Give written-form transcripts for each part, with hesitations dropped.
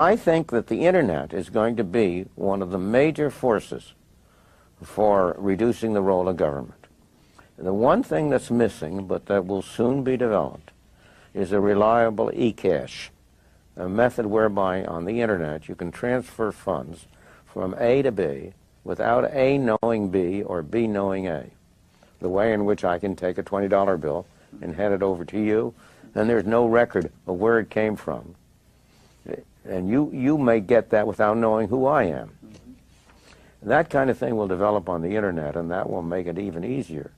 I think that the internet is going to be one of the major forces for reducing the role of government. The one thing that's missing, but that will soon be developed, is a reliable e-cash, a method whereby on the internet you can transfer funds from A to B without A knowing B or B knowing A. The way in which I can take a $20 bill and hand it over to you, and there's no record of where it came from. And you may get that without knowing who I am. That kind of thing will develop on the internet, and that will make it even easier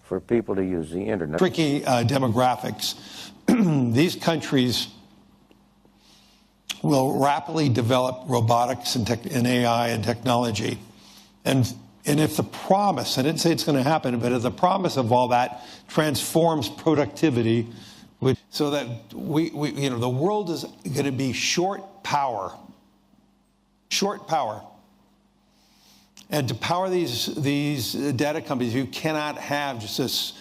for people to use the internet. Tricky demographics. These countries will rapidly develop robotics and AI and technology. And if the promise, I didn't say it's going to happen, but if the promise of all that transforms productivity, so that the world is going to be short power. And to power these data companies, you cannot have just this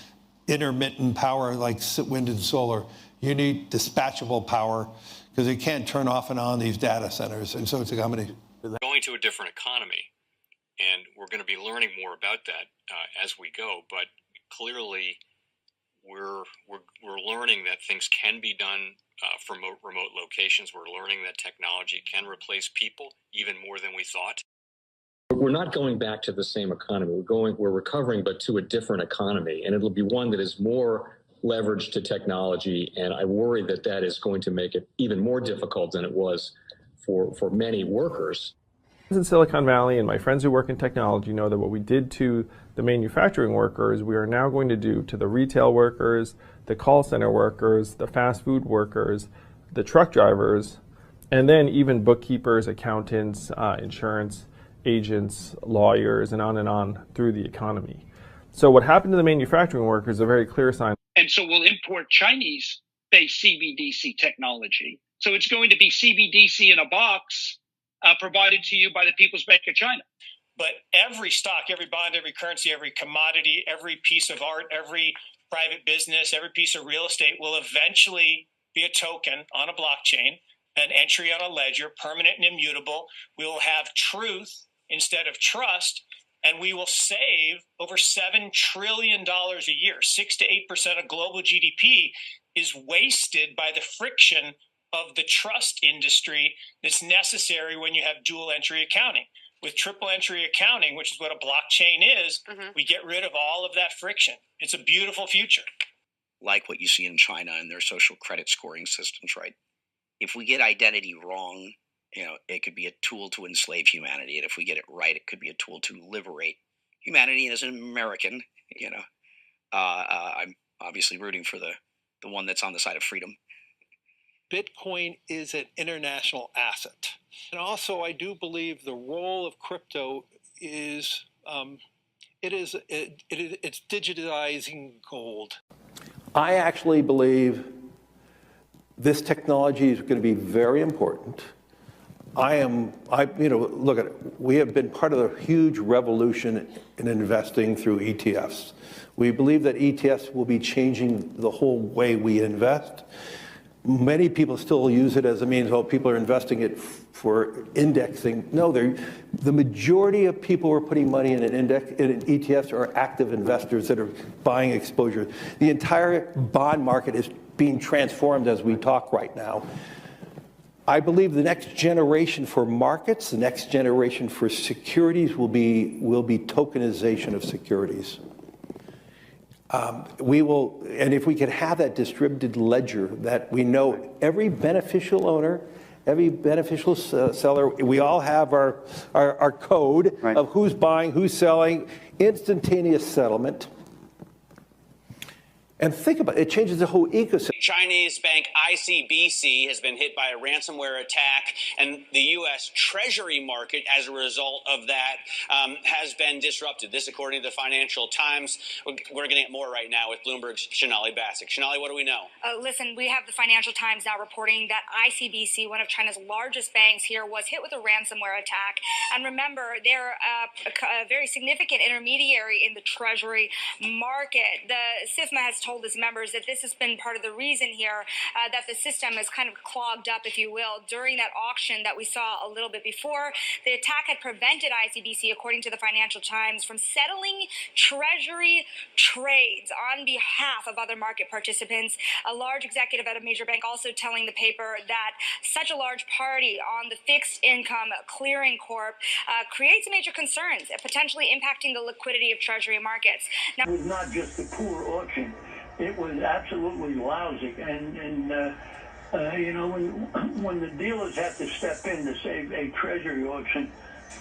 intermittent power like wind and solar. You need dispatchable power because you can't turn off and on these data centers. And so it's a combination. We're going to a different economy, and we're going to be learning more about that as we go. But clearly, we're learning that things can be done from remote locations. We're learning that technology can replace people even more than we thought. We're not going back to the same economy. We're recovering, but to a different economy, and it'll be one that is more leveraged to technology. And I worry that that is going to make it even more difficult than it was for many workers. In Silicon Valley, and my friends who work in technology know that what we did to the manufacturing workers, we are now going to do to the retail workers, the call center workers, the fast food workers, the truck drivers, and then even bookkeepers, accountants, insurance agents, lawyers, and on through the economy. So what happened to the manufacturing workers is a very clear sign. And so we'll import Chinese-based CBDC technology. So it's going to be CBDC in a box provided to you by the People's Bank of China. But every stock, every bond, every currency, every commodity, every piece of art, every private business, every piece of real estate will eventually be a token on a blockchain, an entry on a ledger, permanent and immutable. We will have truth instead of trust, and we will save over $7 trillion a year. 6 to 8% of global GDP is wasted by the friction of the trust industry that's necessary when you have dual entry accounting. With triple entry accounting, which is what a blockchain is, we get rid of all of that friction. It's a beautiful future. Like what you see in China and their social credit scoring systems, right? If we get identity wrong, it could be a tool to enslave humanity. And if we get it right, it could be a tool to liberate humanity. And as an American, I'm obviously rooting for the one that's on the side of freedom. Bitcoin is an international asset. And also, I do believe the role of crypto is, it's digitizing gold. I actually believe this technology is going to be very important. Look at it. We have been part of a huge revolution in investing through ETFs. We believe that ETFs will be changing the whole way we invest. Many people still use it as a means, people are investing it for indexing. No, the majority of people who are putting money in in ETFs are active investors that are buying exposure. The entire bond market is being transformed as we talk right now. I believe the next generation for markets, the next generation for securities will be tokenization of securities. And if we could have that distributed ledger that we know every beneficial owner, every beneficial seller, we all have our code of who's buying, who's selling, instantaneous settlement. And think about it, it changes the whole ecosystem. Chinese bank ICBC has been hit by a ransomware attack, and the U.S. Treasury market, as a result of that, has been disrupted. This, according to the Financial Times. We're getting it more right now with Bloomberg's Sonali Basak. Sonali, what do we know? Listen, we have the Financial Times now reporting that ICBC, one of China's largest banks here, was hit with a ransomware attack. And remember, they're a very significant intermediary in the Treasury market. The SIFMA has told his members that this has been part of the reason here that the system is kind of clogged up, if you will. During that auction that we saw a little bit before, the attack had prevented ICBC, according to the Financial Times, from settling Treasury trades on behalf of other market participants. A large executive at a major bank also telling the paper that such a large party on the fixed income clearing corp creates major concerns, potentially impacting the liquidity of Treasury markets. Now, it was not just a poor auction. It was absolutely lousy. And you know, when the dealers have to step in to save a Treasury auction,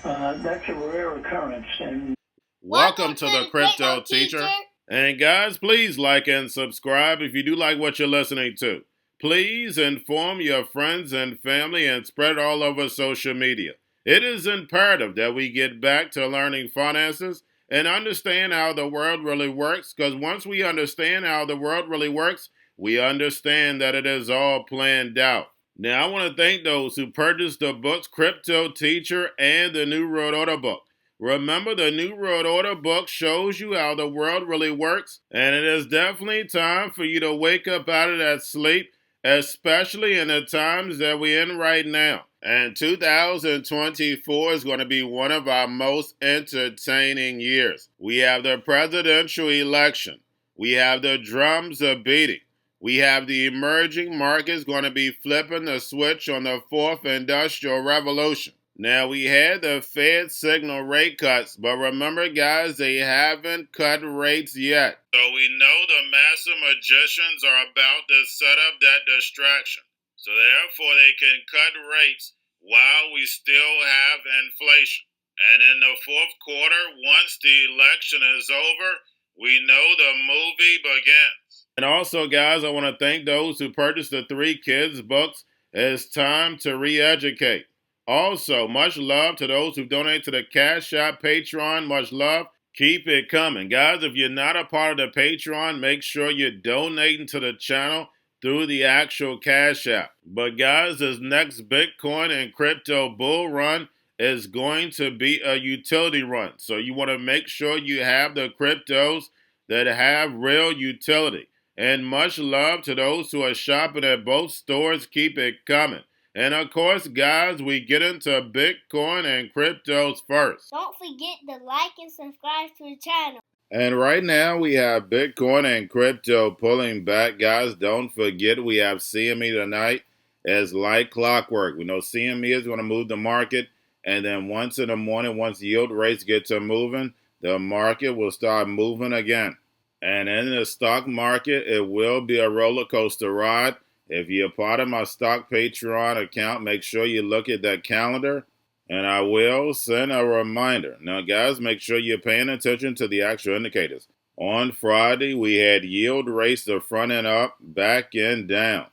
that's a rare occurrence. And welcome to the Crypto Teacher. And guys, please like and subscribe if you do like what you're listening to. Please inform your friends and family and spread it all over social media. It is imperative that we get back to learning finances and understand how the world really works, because once we understand how the world really works, we understand that it is all planned out. Now, I want to thank those who purchased the books Cryptoteacher and the New World Order book. Remember, the New World Order book shows you how the world really works, and it is definitely time for you to wake up out of that sleep, especially in the times that we're in right now. And 2024 is going to be one of our most entertaining years. We have the presidential election. We have the drums are beating. We have the emerging markets going to be flipping the switch on the fourth industrial revolution. Now, we had the Fed signal rate cuts, but remember, guys, they haven't cut rates yet. So we know the master magicians are about to set up that distraction. So therefore, they can cut rates while we still have inflation. And in the fourth quarter, once the election is over, we know the movie begins. And also, guys, I want to thank those who purchased the 3 Kids books. It's time to re-educate. Also, much love to those who donate to the Cash App, Patreon. Much love. Keep it coming. Guys, if you're not a part of the Patreon, make sure you're donating to the channel through the actual Cash App. But guys, this next Bitcoin and crypto bull run is going to be a utility run. So you want to make sure you have the cryptos that have real utility. And much love to those who are shopping at both stores. Keep it coming. And of course, guys, we get into Bitcoin and cryptos first. Don't forget to like and subscribe to the channel. And right now, we have Bitcoin and crypto pulling back. Guys, don't forget we have CME tonight as like clockwork. We know CME is going to move the market. And then once in the morning, once yield rates get to moving, the market will start moving again. And in the stock market, it will be a roller coaster ride. If you're part of my stock Patreon account, make sure you look at that calendar. And I will send a reminder. Now, guys, make sure you're paying attention to the actual indicators. On Friday, we had yield rates the front end up, back end down.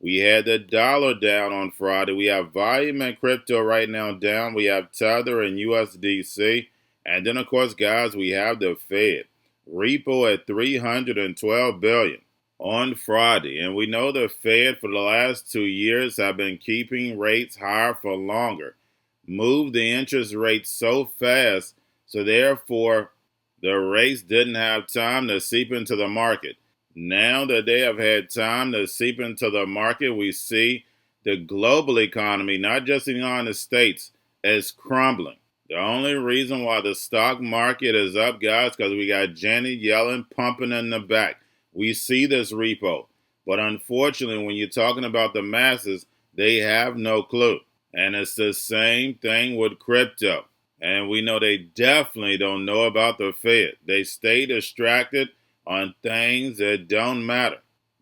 We had the dollar down on Friday. We have volume and crypto right now down. We have Tether and USDC. And then, of course, guys, we have the Fed. Repo at $312 billion on Friday. And we know the Fed for the last 2 years have been keeping rates higher for longer. Moved the interest rate so fast, so therefore the rates didn't have time to seep into the market. Now that they have had time to seep into the market, we see the global economy, not just in the United States, is crumbling. The only reason why the stock market is up, guys, because we got Janet Yellen pumping in the back. We see this repo. But unfortunately, when you're talking about the masses, they have no clue. And it's the same thing with crypto. And we know they definitely don't know about the Fed. They stay distracted on things that don't matter.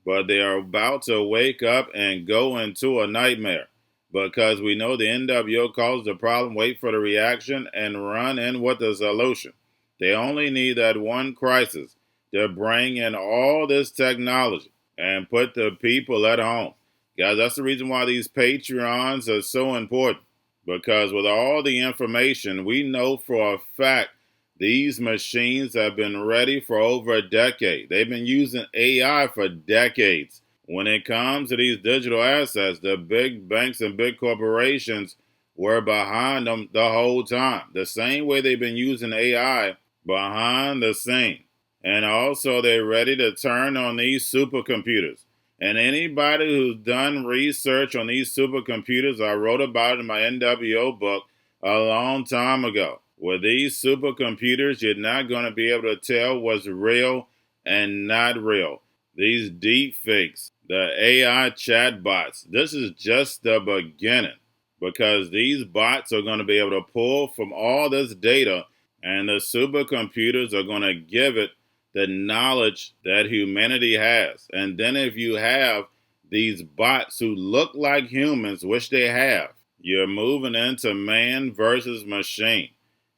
But they are about to wake up and go into a nightmare. Because we know the NWO caused the problem, wait for the reaction, and run in with the solution. They only need that one crisis to bring in all this technology and put the people at home. Guys, that's the reason why these Patreons are so important. Because with all the information, we know for a fact these machines have been ready for over a decade. They've been using AI for decades. When it comes to these digital assets, the big banks and big corporations were behind them the whole time. The same way they've been using AI behind the scene. And also they're ready to turn on these supercomputers. And anybody who's done research on these supercomputers, I wrote about it in my NWO book a long time ago. With these supercomputers, you're not going to be able to tell what's real and not real. These deep fakes, the AI chatbots, this is just the beginning, because these bots are going to be able to pull from all this data, and the supercomputers are going to give it the knowledge that humanity has. And then if you have these bots who look like humans, which they have, you're moving into man versus machine.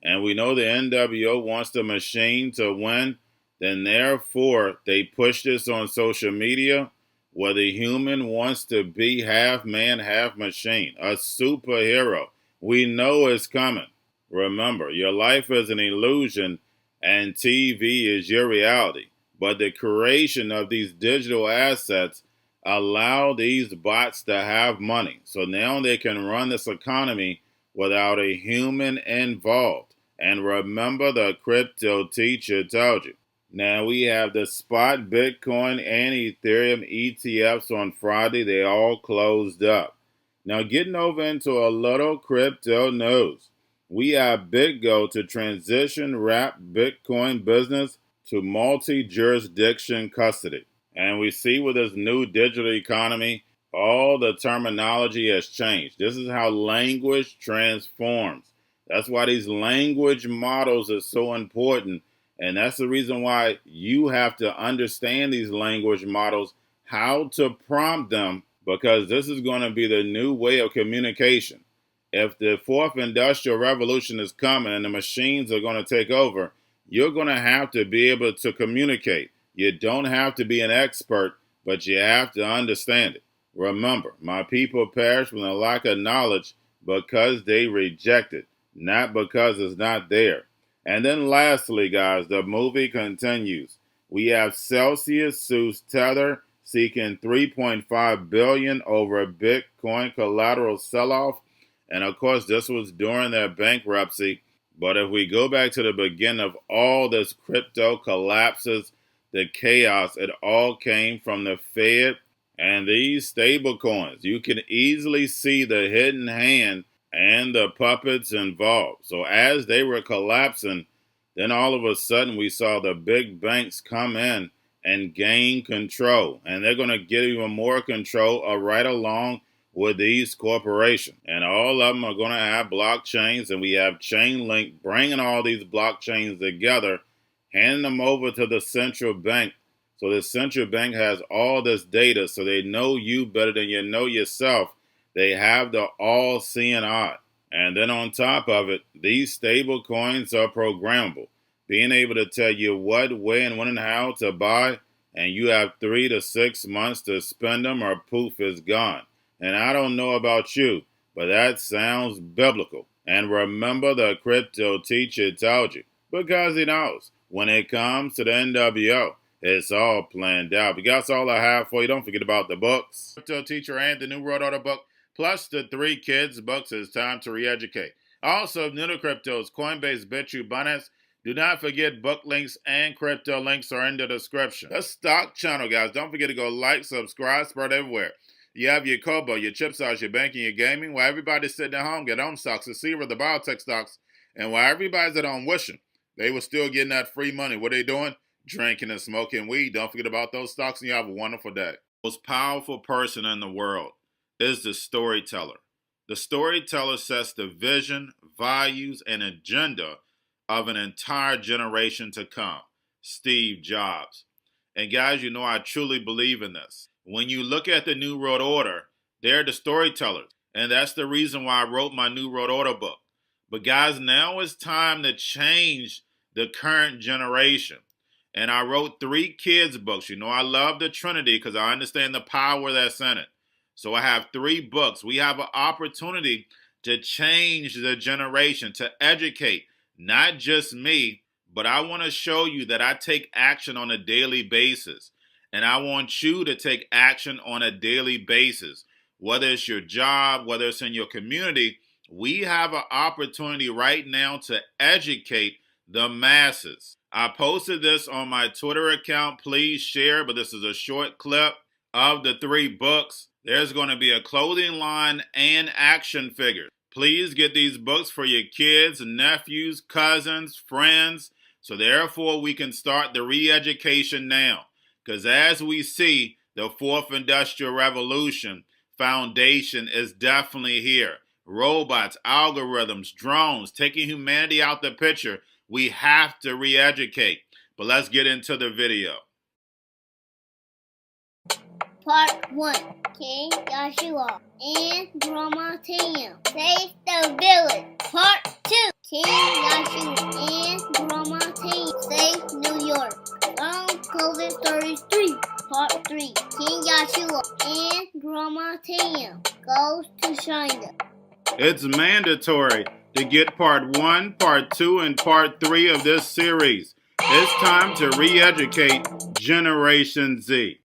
And we know the NWO wants the machine to win. Then therefore, they push this on social media, where the human wants to be half man, half machine, a superhero. We know it's coming. Remember, your life is an illusion and TV is your reality. But the creation of these digital assets allow these bots to have money. So now they can run this economy without a human involved. And remember, the crypto teacher told you. Now we have the spot Bitcoin and Ethereum ETFs on Friday. They all closed up. Now getting over into a little crypto news. We have BitGo to transition wrap Bitcoin business to multi-jurisdiction custody. And we see with this new digital economy, all the terminology has changed. This is how language transforms. That's why these language models are so important. And that's the reason why you have to understand these language models, how to prompt them, because this is going to be the new way of communication. If the fourth industrial revolution is coming and the machines are going to take over, you're going to have to be able to communicate. You don't have to be an expert, but you have to understand it. Remember, my people perish from the lack of knowledge because they reject it, not because it's not there. And then lastly, guys, the movie continues. We have Celsius sues Tether, seeking $3.5 billion over a Bitcoin collateral sell-off. And of course, this was during their bankruptcy. But if we go back to the beginning of all this crypto collapses, the chaos, it all came from the Fed and these stablecoins. You can easily see the hidden hand and the puppets involved. So as they were collapsing, then all of a sudden we saw the big banks come in and gain control. And they're going to get even more control right along with these corporations. And all of them are going to have blockchains, and we have Chainlink bringing all these blockchains together, handing them over to the central bank. So the central bank has all this data, so they know you better than you know yourself. They have the all-seeing eye. And then on top of it, these stable coins are programmable, being able to tell you what, where, and when and how to buy, and you have 3 to 6 months to spend them or poof, is gone. And I don't know about you, but that sounds biblical. And remember, the crypto teacher told you, because he knows when it comes to the NWO, it's all planned out. But that's all I have for you. Don't forget about the books, Crypto Teacher and the New World Order book, plus the 3 kids books. It's time to re-educate. Also, new to cryptos, Coinbase, Bitrue, Binance. Do not forget book links and crypto links are in the description. The stock channel, guys. Don't forget to go like, subscribe, spread everywhere. You have your Kobo, your chip stocks, your banking, your gaming. While everybody's sitting at home, get home stocks, the Seaver, the biotech stocks. And while everybody's at home wishing they were still getting that free money, what are they doing? Drinking and smoking weed. Don't forget about those stocks, and you have a wonderful day. The most powerful person in the world is the storyteller. The storyteller sets the vision, values, and agenda of an entire generation to come. Steve Jobs. And guys, you know I truly believe in this. When you look at the New World Order, they're the storytellers. And that's the reason why I wrote my New World Order book. But guys, now it's time to change the current generation. And I wrote 3 kids books. You know, I love the Trinity because I understand the power that's in it. So I have 3 books. We have an opportunity to change the generation, to educate, not just me, but I want to show you that I take action on a daily basis. And I want you to take action on a daily basis. Whether it's your job, whether it's in your community, we have an opportunity right now to educate the masses. I posted this on my Twitter account. Please share, but this is a short clip of the 3 books. There's going to be a clothing line and action figures. Please get these books for your kids, nephews, cousins, friends, so therefore we can start the re-education now. Because as we see, the 4th Industrial Revolution foundation is definitely here. Robots, algorithms, drones, taking humanity out the picture. We have to re-educate. But let's get into the video. Part 1. King Joshua and Grandma Tam save the village. Part 2. King Joshua and Grandma Tam save New York from COVID-33. Part 3. King Joshua and Grandma Tam goes to China. It's mandatory to get part 1, part 2, and part 3 of this series. It's time to re-educate Generation Z.